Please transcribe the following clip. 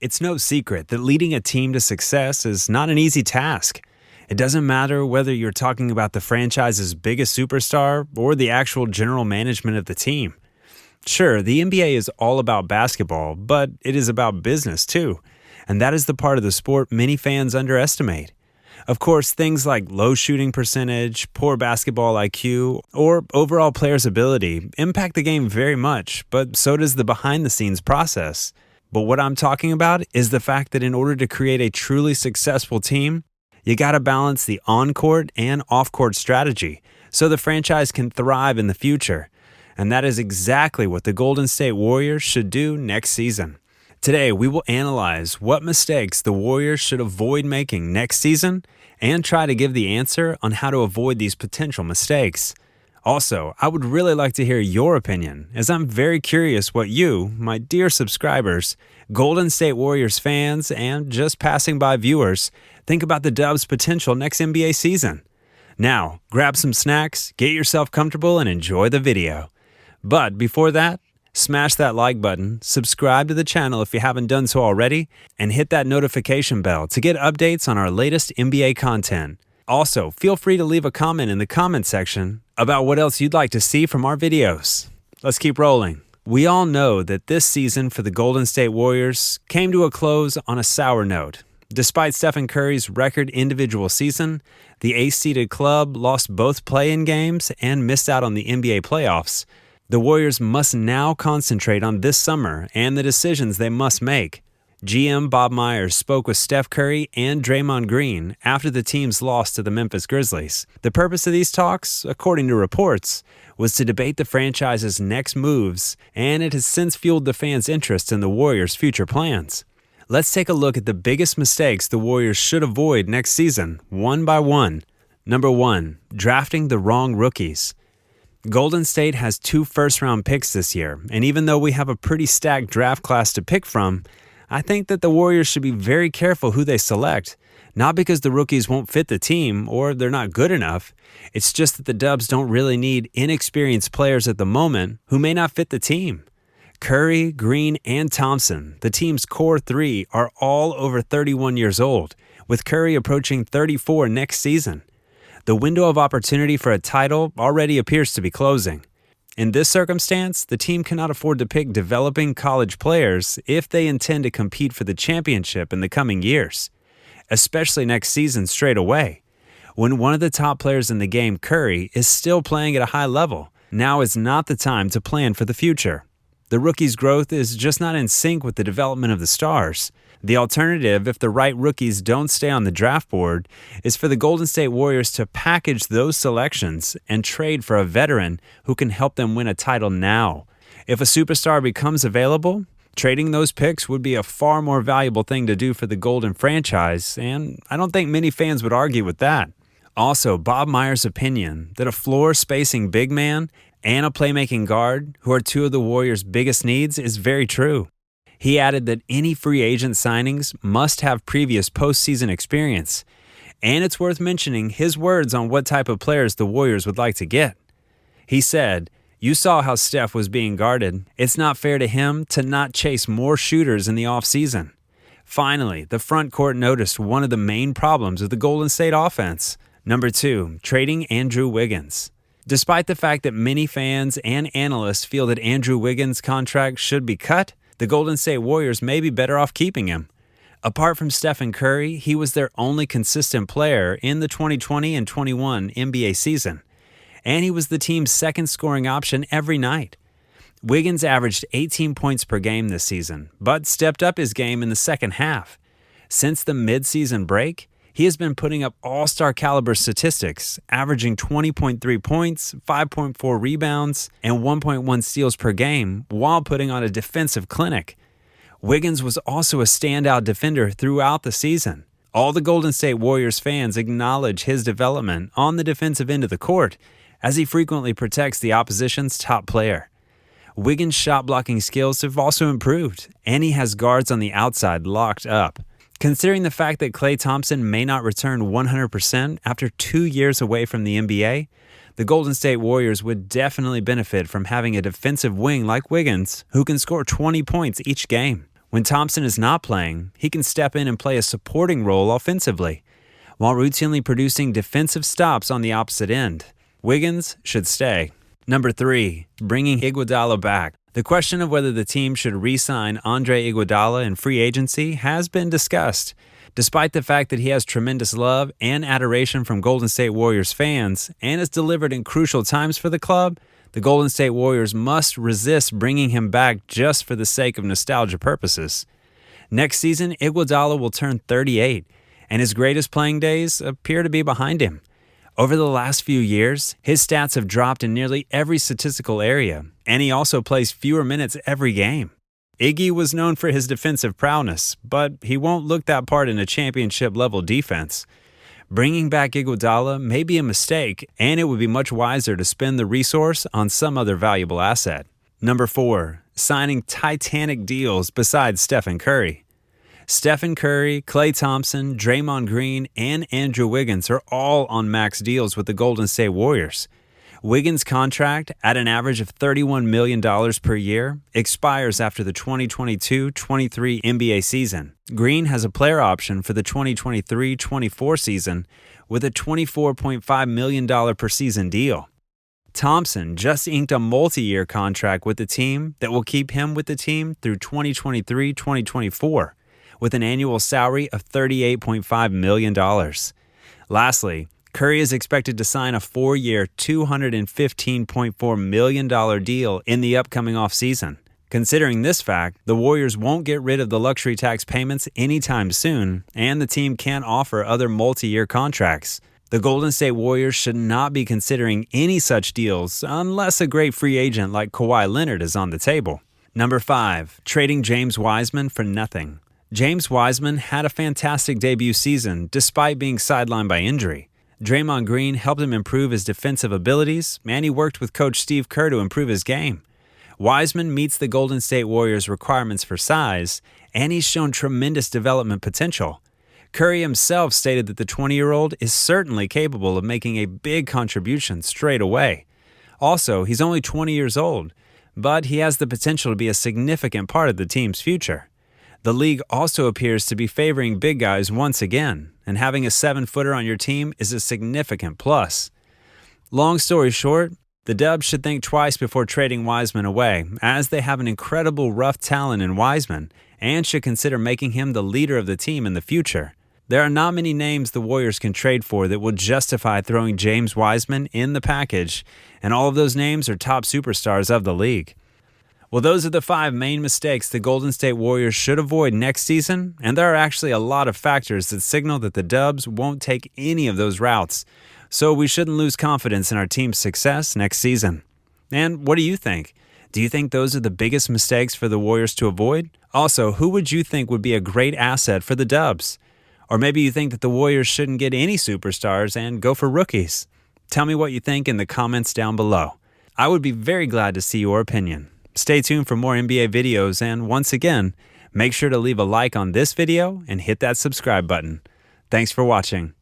It's no secret that leading a team to success is not an easy task. It doesn't matter whether you're talking about the franchise's biggest superstar or the actual general management of the team. Sure, the NBA is all about basketball, but it is about business too. And that is the part of the sport many fans underestimate. Of course, things like low shooting percentage, poor basketball IQ, or overall player's ability impact the game very much, but so does the behind-the-scenes process. But what I'm talking about is the fact that in order to create a truly successful team, you gotta balance the on-court and off-court strategy so the franchise can thrive in the future. And that is exactly what the Golden State Warriors should do next season. Today, we will analyze what mistakes the Warriors should avoid making next season and try to give the answer on how to avoid these potential mistakes. Also, I would really like to hear your opinion, as I'm very curious what you, my dear subscribers, Golden State Warriors fans, and just passing by viewers, think about the Dubs' potential next NBA season. Now, grab some snacks, get yourself comfortable, and enjoy the video. But before that, smash that like button, subscribe to the channel if you haven't done so already, and hit that notification bell to get updates on our latest NBA content. Also, feel free to leave a comment in the comment section about what else you'd like to see from our videos. Let's keep rolling. We all know that this season for the Golden State Warriors came to a close on a sour note. Despite Stephen Curry's record individual season, the ace-seeded club lost both play-in games and missed out on the NBA playoffs. The Warriors must now concentrate on this summer and the decisions they must make. GM Bob Myers spoke with Steph Curry and Draymond Green after the team's loss to the Memphis Grizzlies. The purpose of these talks, according to reports, was to debate the franchise's next moves, and it has since fueled the fans' interest in the Warriors' future plans. Let's take a look at the biggest mistakes the Warriors should avoid next season, one by one. Number 1, drafting the wrong rookies. Golden State has 2 first-round picks this year, and even though we have a pretty stacked draft class to pick from, I think that the Warriors should be very careful who they select, not because the rookies won't fit the team or they're not good enough. It's just that the Dubs don't really need inexperienced players at the moment who may not fit the team. Curry, Green, and Thompson, the team's core 3, are all over 31 years old, with Curry approaching 34 next season. The window of opportunity for a title already appears to be closing. In this circumstance, the team cannot afford to pick developing college players if they intend to compete for the championship in the coming years, especially next season straight away. When one of the top players in the game, Curry, is still playing at a high level, now is not the time to plan for the future. The rookie's growth is just not in sync with the development of the stars. The alternative, if the right rookies don't stay on the draft board, is for the Golden State Warriors to package those selections and trade for a veteran who can help them win a title now. If a superstar becomes available, trading those picks would be a far more valuable thing to do for the Golden franchise, and I don't think many fans would argue with that. Also, Bob Myers' opinion that a floor-spacing big man and a playmaking guard, who are 2 of the Warriors' biggest needs, is very true. He added that any free agent signings must have previous postseason experience, and it's worth mentioning his words on what type of players the Warriors would like to get. He said, "You saw how Steph was being guarded. It's not fair to him to not chase more shooters in the offseason." Finally, the front court noticed one of the main problems of the Golden State offense. Number 2, trading Andrew Wiggins. Despite the fact that many fans and analysts feel that Andrew Wiggins' contract should be cut, the Golden State Warriors may be better off keeping him. Apart from Stephen Curry, he was their only consistent player in the 2020 and 21 NBA season, and he was the team's second scoring option every night. Wiggins averaged 18 points per game this season, but stepped up his game in the second half. Since the mid-season break, he has been putting up all-star caliber statistics, averaging 20.3 points, 5.4 rebounds, and 1.1 steals per game while putting on a defensive clinic. Wiggins was also a standout defender throughout the season. All the Golden State Warriors fans acknowledge his development on the defensive end of the court, as he frequently protects the opposition's top player. Wiggins' shot-blocking skills have also improved, and he has guards on the outside locked up. Considering the fact that Klay Thompson may not return 100% after 2 years away from the NBA, the Golden State Warriors would definitely benefit from having a defensive wing like Wiggins who can score 20 points each game. When Thompson is not playing, he can step in and play a supporting role offensively, while routinely producing defensive stops on the opposite end. Wiggins should stay. Number 3, bringing Iguodala back. The question of whether the team should re-sign Andre Iguodala in free agency has been discussed. Despite the fact that he has tremendous love and adoration from Golden State Warriors fans and has delivered in crucial times for the club, the Golden State Warriors must resist bringing him back just for the sake of nostalgia purposes. Next season, Iguodala will turn 38, and his greatest playing days appear to be behind him. Over the last few years, his stats have dropped in nearly every statistical area, and he also plays fewer minutes every game. Iggy was known for his defensive prowess, but he won't look that part in a championship-level defense. Bringing back Iguodala may be a mistake, and it would be much wiser to spend the resource on some other valuable asset. Number 4, signing Titanic deals besides Stephen Curry. Stephen Curry, Klay Thompson, Draymond Green, and Andrew Wiggins are all on max deals with the Golden State Warriors. Wiggins' contract, at an average of $31 million per year, expires after the 2022-23 NBA season. Green has a player option for the 2023-24 season with a $24.5 million per season deal. Thompson just inked a multi-year contract with the team that will keep him with the team through 2023-2024, with an annual salary of $38.5 million. Lastly, Curry is expected to sign a 4-year, $215.4 million deal in the upcoming offseason. Considering this fact, the Warriors won't get rid of the luxury tax payments anytime soon, and the team can't offer other multi-year contracts. The Golden State Warriors should not be considering any such deals unless a great free agent like Kawhi Leonard is on the table. Number 5, trading James Wiseman for nothing. James Wiseman had a fantastic debut season despite being sidelined by injury. Draymond Green helped him improve his defensive abilities, and he worked with Coach Steve Kerr to improve his game. Wiseman meets the Golden State Warriors' requirements for size, and he's shown tremendous development potential. Curry himself stated that the 20-year-old is certainly capable of making a big contribution straight away. Also, he's only 20 years old, but he has the potential to be a significant part of the team's future. The league also appears to be favoring big guys once again, and having a 7-footer on your team is a significant plus. Long story short, the Dubs should think twice before trading Wiseman away, as they have an incredible rough talent in Wiseman, and should consider making him the leader of the team in the future. There are not many names the Warriors can trade for that will justify throwing James Wiseman in the package, and all of those names are top superstars of the league. Well, those are the 5 main mistakes the Golden State Warriors should avoid next season, and there are actually a lot of factors that signal that the Dubs won't take any of those routes, so we shouldn't lose confidence in our team's success next season. And what do you think? Do you think those are the biggest mistakes for the Warriors to avoid? Also, who would you think would be a great asset for the Dubs? Or maybe you think that the Warriors shouldn't get any superstars and go for rookies? Tell me what you think in the comments down below. I would be very glad to see your opinion. Stay tuned for more NBA videos, and once again, make sure to leave a like on this video and hit that subscribe button. Thanks for watching.